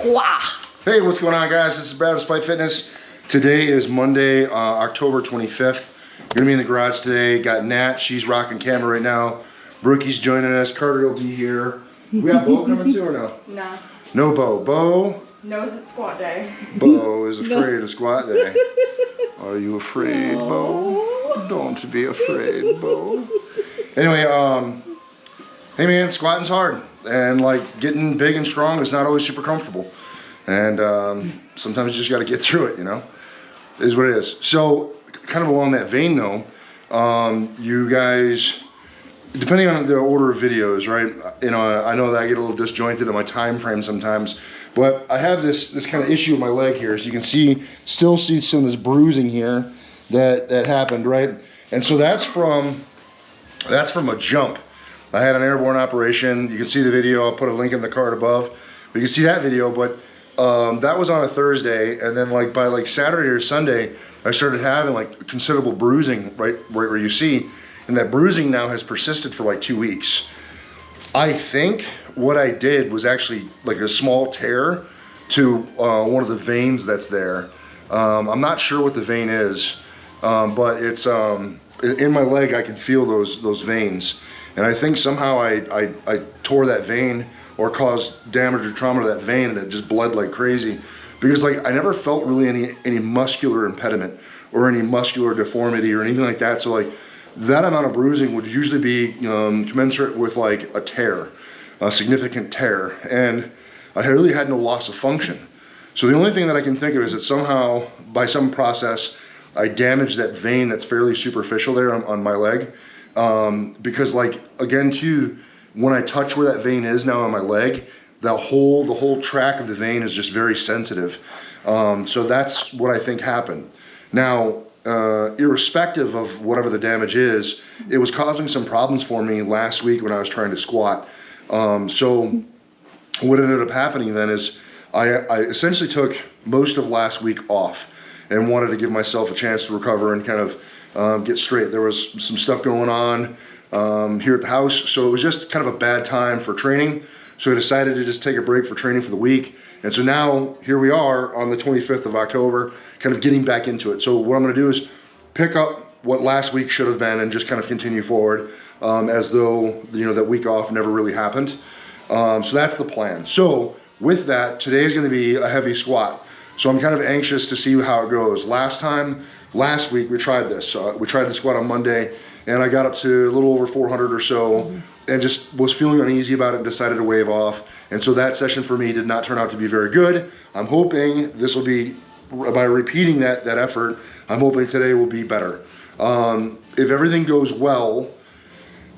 Hey, what's going on, guys? This is Brad with Despite Fitness. Today is Monday, October 25th. We're gonna be in the garage today. Got Nat, she's rocking camera right now. Brookie's joining us. Carter will be here. We got Bo coming too or no? No. No Bo. Bo? Knows it's squat day. Bo is afraid of squat day. Are you afraid, Bo? Don't be afraid, Bo. Anyway, hey man, squatting's hard. And like getting big and strong is not always super comfortable. And sometimes you just got to get through it, you know, is what it is. So kind of along that vein though, you guys, depending on the order of videos, right? You know, I know that I get a little disjointed in my time frame sometimes, but I have this kind of issue with my leg here. So you can still see some of this bruising here that happened, right? And so that's from a jump. I had an airborne operation. You can see the video. I'll put a link in the card above. But you can see that video, but that was on a Thursday, and then like by like Saturday or Sunday, I started having like considerable bruising right where you see, and that bruising now has persisted for like 2 weeks. I think what I did was actually like a small tear to one of the veins that's there. I'm not sure what the vein is, but it's in my leg. I can feel those veins. And I think somehow I tore that vein or caused damage or trauma to that vein, and it just bled like crazy. Because like I never felt really any muscular impediment or any muscular deformity or anything like that. So like that amount of bruising would usually be commensurate with like a tear, a significant tear. And I really had no loss of function. So the only thing that I can think of is that somehow by some process I damaged that vein that's fairly superficial there on my leg. Because like, again too, when I touch where that vein is now on my leg, the whole track of the vein is just very sensitive. So that's what I think happened. Now, irrespective of whatever the damage is, it was causing some problems for me last week when I was trying to squat. So what ended up happening then is I essentially took most of last week off and wanted to give myself a chance to recover and kind of get straight. There was some stuff going on here at the house, so it was just kind of a bad time for training. So I decided to just take a break for training for the week. And so now here we are on the 25th of October, kind of getting back into it. So what I'm gonna do is pick up what last week should have been and just kind of continue forward as though, you know, that week off never really happened. So that's the plan. So with that, today is gonna be a heavy squat. So I'm kind of anxious to see how it goes. Last week we tried this. We tried the squat on Monday, and I got up to a little over 400 or so, and just was feeling uneasy about it and decided to wave off. And so that session for me did not turn out to be very good. I'm hoping this will be, by repeating that effort, I'm hoping today will be better. If everything goes well,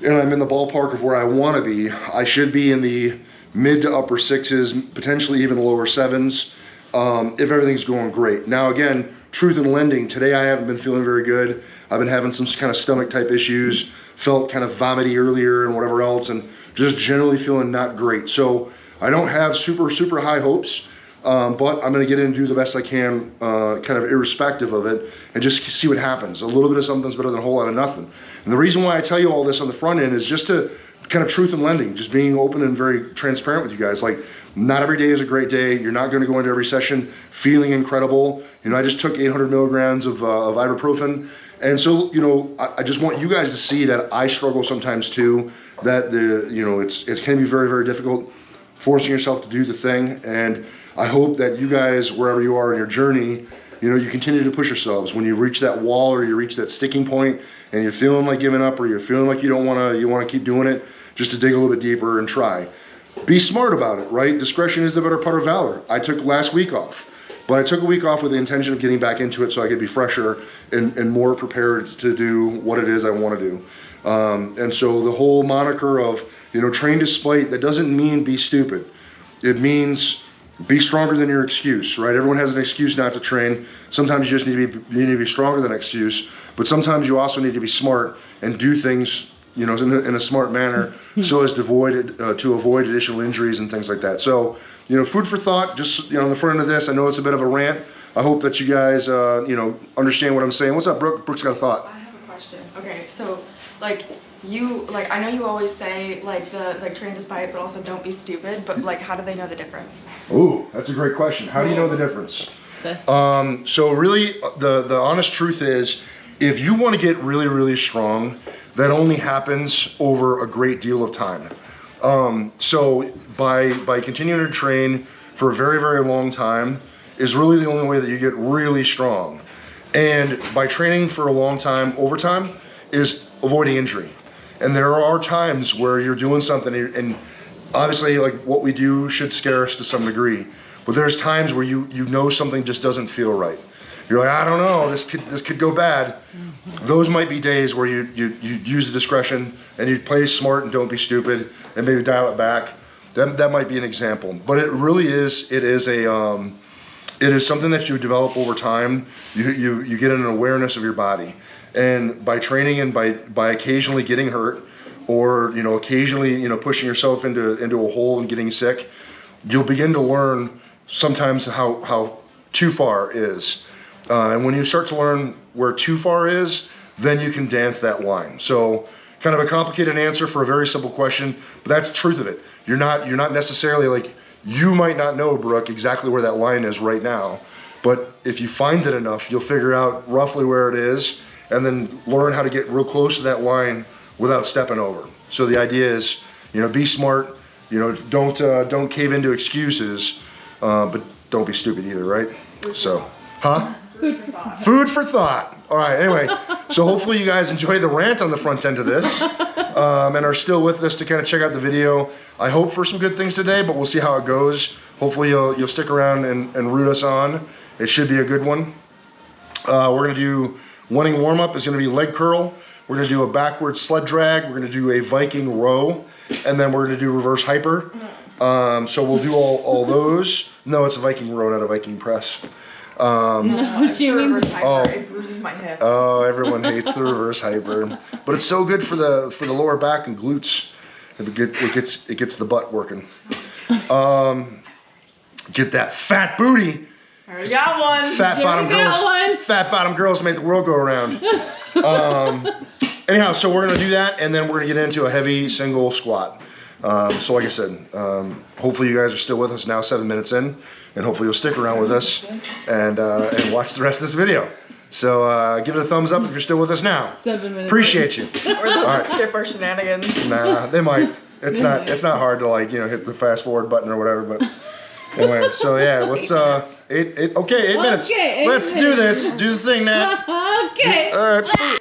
and I'm in the ballpark of where I want to be, I should be in the mid to upper sixes, potentially even lower sevens, if everything's going great. Now again, truth in lending, today I haven't been feeling very good. I've been having some kind of stomach type issues, felt kind of vomity earlier and whatever else, and just generally feeling not great. So I don't have super high hopes, but I'm gonna get in and do the best I can, kind of irrespective of it, and just see what happens. A little bit of something's better than a whole lot of nothing. And the reason why I tell you all this on the front end is just to kind of truth in lending, just being open and very transparent with you guys. Like, not every day is a great day. You're not going to go into every session feeling incredible. You know, I just took 800 milligrams of ibuprofen. And so, you know, I just want you guys to see that I struggle sometimes too, that it can be very difficult forcing yourself to do the thing. And I hope that you guys, wherever you are in your journey, you know, you continue to push yourselves. When you reach that wall or you reach that sticking point and you're feeling like giving up or you're feeling like you want to keep doing it, just to dig a little bit deeper and try. Be smart about it, right? Discretion is the better part of valor. I took last week off, but I took a week off with the intention of getting back into it so I could be fresher and more prepared to do what it is I want to do. And so the whole moniker of, you know, train despite, that doesn't mean be stupid. It means be stronger than your excuse, right? Everyone has an excuse not to train. Sometimes you just need to be stronger than an excuse, but sometimes you also need to be smart and do things, you know, in a smart manner, so as to avoid additional injuries and things like that. So, you know, food for thought, just, you know, on the front end of this. I know it's a bit of a rant. I hope that you guys, you know, understand what I'm saying. What's up, Brooke? Brooke's got a thought. I have a question. Okay, so, like, like, I know you always say like train despite, but also don't be stupid. But like, how do they know the difference? Ooh, that's a great question. How do you know the difference? So really, the honest truth is, if you want to get really, really strong, that only happens over a great deal of time. So by continuing to train for a very, very long time is really the only way that you get really strong. And by training for a long time, over time, is avoiding injury. And there are times where you're doing something, and obviously like what we do should scare us to some degree, but there's times where you know something just doesn't feel right. You're like, I don't know, this could go bad. Those might be days where you use the discretion and you play smart and don't be stupid and maybe dial it back. That might be an example. But it really is, it is something that you develop over time. You get an awareness of your body. And by training and by occasionally getting hurt, or occasionally pushing yourself into a hole and getting sick, you'll begin to learn sometimes how too far is. And when you start to learn where too far is, then you can dance that line. So kind of a complicated answer for a very simple question, but that's the truth of it. You're not necessarily like, you might not know, Brooke, exactly where that line is right now, but if you find it enough, you'll figure out roughly where it is and then learn how to get real close to that line without stepping over. So the idea is, be smart, don't cave into excuses, but don't be stupid either, right? So, Food for thought. Food for thought. All right, anyway, so hopefully you guys enjoyed the rant on the front end of this and are still with us to kind of check out the video. I hope for some good things today, but we'll see how it goes. Hopefully you'll stick around and root us on. It should be a good one. We're gonna do running warm-up is gonna be leg curl. We're gonna do a backward sled drag. We're gonna do a Viking row, and then we're gonna do reverse hyper. So we'll do all those. No, it's a Viking row, not a Viking press. No, she means hyper. It bruises my hips. Oh, everyone hates the reverse hyper, but it's so good for the lower back and glutes. It gets the butt working. Get that fat booty. I already got one. Fat bottom girls make the world go around. Anyhow, so we're gonna do that, and then we're gonna get into a heavy single squat. So like I said, hopefully you guys are still with us now, 7 minutes in, and hopefully you'll stick around with us and watch the rest of this video. So give it a thumbs up if you're still with us now. 7 minutes. Appreciate you. Or they'll just skip our shenanigans. Nah, they might. It's not hard to hit the fast forward button or whatever, but anyway, so yeah, let's 8 minutes. Okay, Let's do this. Do the thing, Nat. Okay. All right.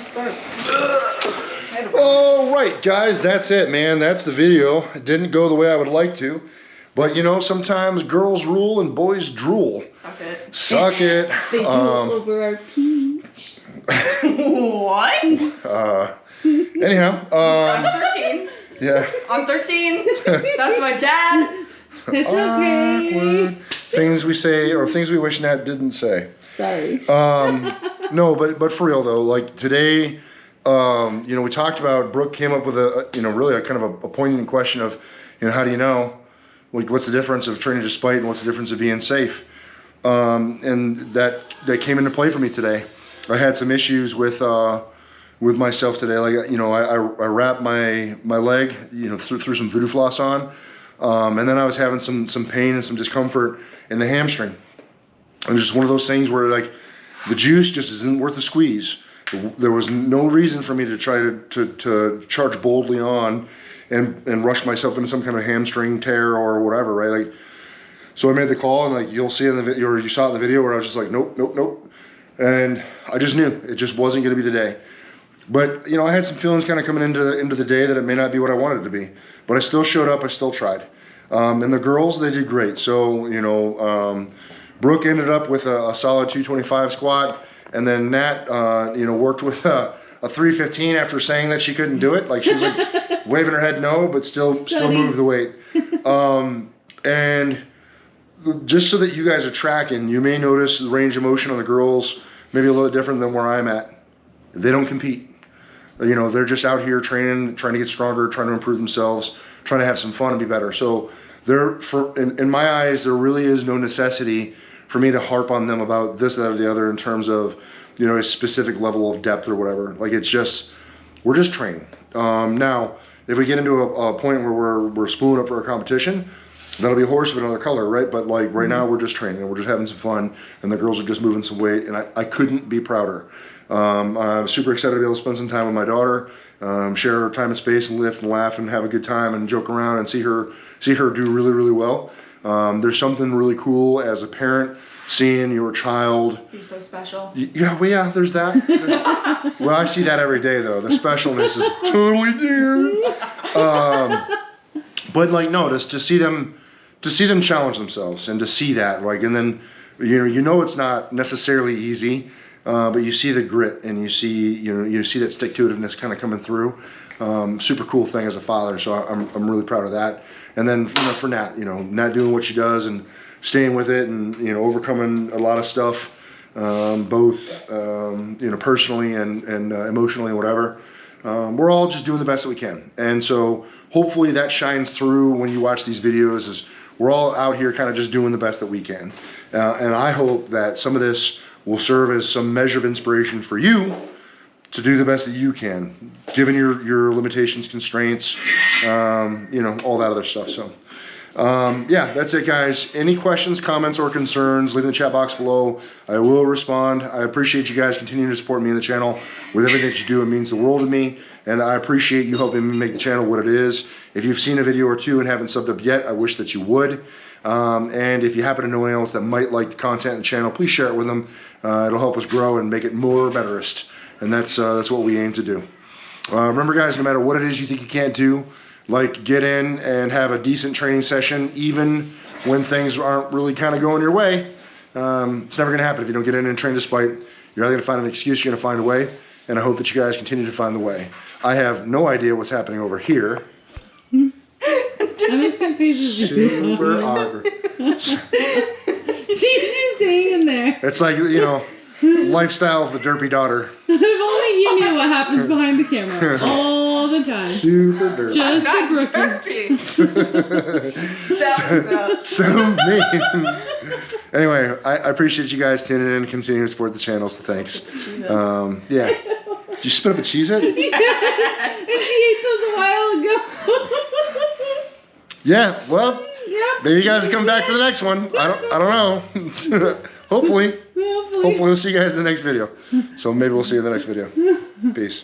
scarf. All right, guys, that's it, man. That's the video. It didn't go the way I would like to. But, you know, sometimes girls rule and boys drool. Suck it. Suck it. They drool over our peach. What? Anyhow. I'm 13. Yeah. I'm 13. That's my dad. It's okay. Awkward. Things we say or things we wish Nat didn't say. Sorry. No, but for real though, like today, you know, we talked about, Brooke came up with a you know, really a kind of a poignant question of, you know, how do you know, like, what's the difference of training despite and what's the difference of being safe? And that came into play for me today. I had some issues with myself today. Like, you know, I wrapped my leg, you know, threw some voodoo floss on, and then I was having some pain and some discomfort in the hamstring. And just one of those things where, like, the juice just isn't worth the squeeze. There was no reason for me to try to charge boldly on and rush myself into some kind of hamstring tear or whatever, right? Like, so I made the call, and like you'll see in the video, or you saw it in the video, where I was just like, nope, nope, nope. And I just knew it just wasn't going to be the day. But, you know, I had some feelings kind of coming into the day that it may not be what I wanted it to be. But I still showed up. I still tried. And the girls, they did great. So, you know, Brooke ended up with a solid 225 squat. And then Nat, you know, worked with a 315 after saying that she couldn't do it. Like, she was like waving her head no, but still moved the weight. And just so that you guys are tracking, you may notice the range of motion on the girls maybe a little different than where I'm at. They don't compete. You know, they're just out here training, trying to get stronger, trying to improve themselves, trying to have some fun and be better. So in my eyes, there really is no necessity for me to harp on them about this, that, or the other in terms of, you know, a specific level of depth or whatever. Like, it's just, we're just training. Now, if we get into a point where we're spooling up for a competition, that'll be a horse of another color, right? But like right now, we're just training and we're just having some fun, and the girls are just moving some weight, and I couldn't be prouder. I'm super excited to be able to spend some time with my daughter, share her time and space, and lift and laugh and have a good time and joke around and see her do really, really well. There's something really cool as a parent seeing your child Be so special. Yeah, well, yeah, there's that. Well, I see that every day though. The specialness is totally there. But like, no, to see them challenge themselves and to see that, like, and then you know it's not necessarily easy, but you see the grit and you see that stick-to-itiveness kind of coming through. Super cool thing as a father, so I'm really proud of that. And then, you know, for Nat, Nat doing what she does and staying with it, and, you know, overcoming a lot of stuff, both personally and emotionally and whatever. We're all just doing the best that we can, and so hopefully that shines through when you watch these videos. Is we're all out here kind of just doing the best that we can, and I hope that some of this will serve as some measure of inspiration for you to do the best that you can, given your limitations, constraints, all that other stuff. So, yeah, that's it, guys. Any questions, comments, or concerns, leave in the chat box below. I will respond. I appreciate you guys continuing to support me in the channel with everything that you do. It means the world to me, and I appreciate you helping me make the channel what it is. If you've seen a video or two and haven't subbed up yet, I wish that you would. And if you happen to know anyone else that might like the content in the channel, please share it with them. It'll help us grow and make it more betterist. And that's what we aim to do. Remember, guys, no matter what it is you think you can't do, like, get in and have a decent training session, even when things aren't really kind of going your way. It's never going to happen if you don't get in and train despite. You're either going to find an excuse, you're going to find a way, and I hope that you guys continue to find the way. I have no idea what's happening over here. I'm as confused as you. Super awkward. She's just hanging there. It's like, lifestyle of the derpy daughter. If only you knew what happens behind the camera all the time. Super derpy. Just a derpy. So mean. Anyway, I appreciate you guys tuning in and continuing to support the channel, so thanks. Yeah. Did you spit up a Cheez-It? Yes. And she ate those a while ago. Yeah, well, Yep. maybe you guys come back for the next one. I don't know. Hopefully we'll see you guys in the next video. So maybe we'll see you in the next video. Peace.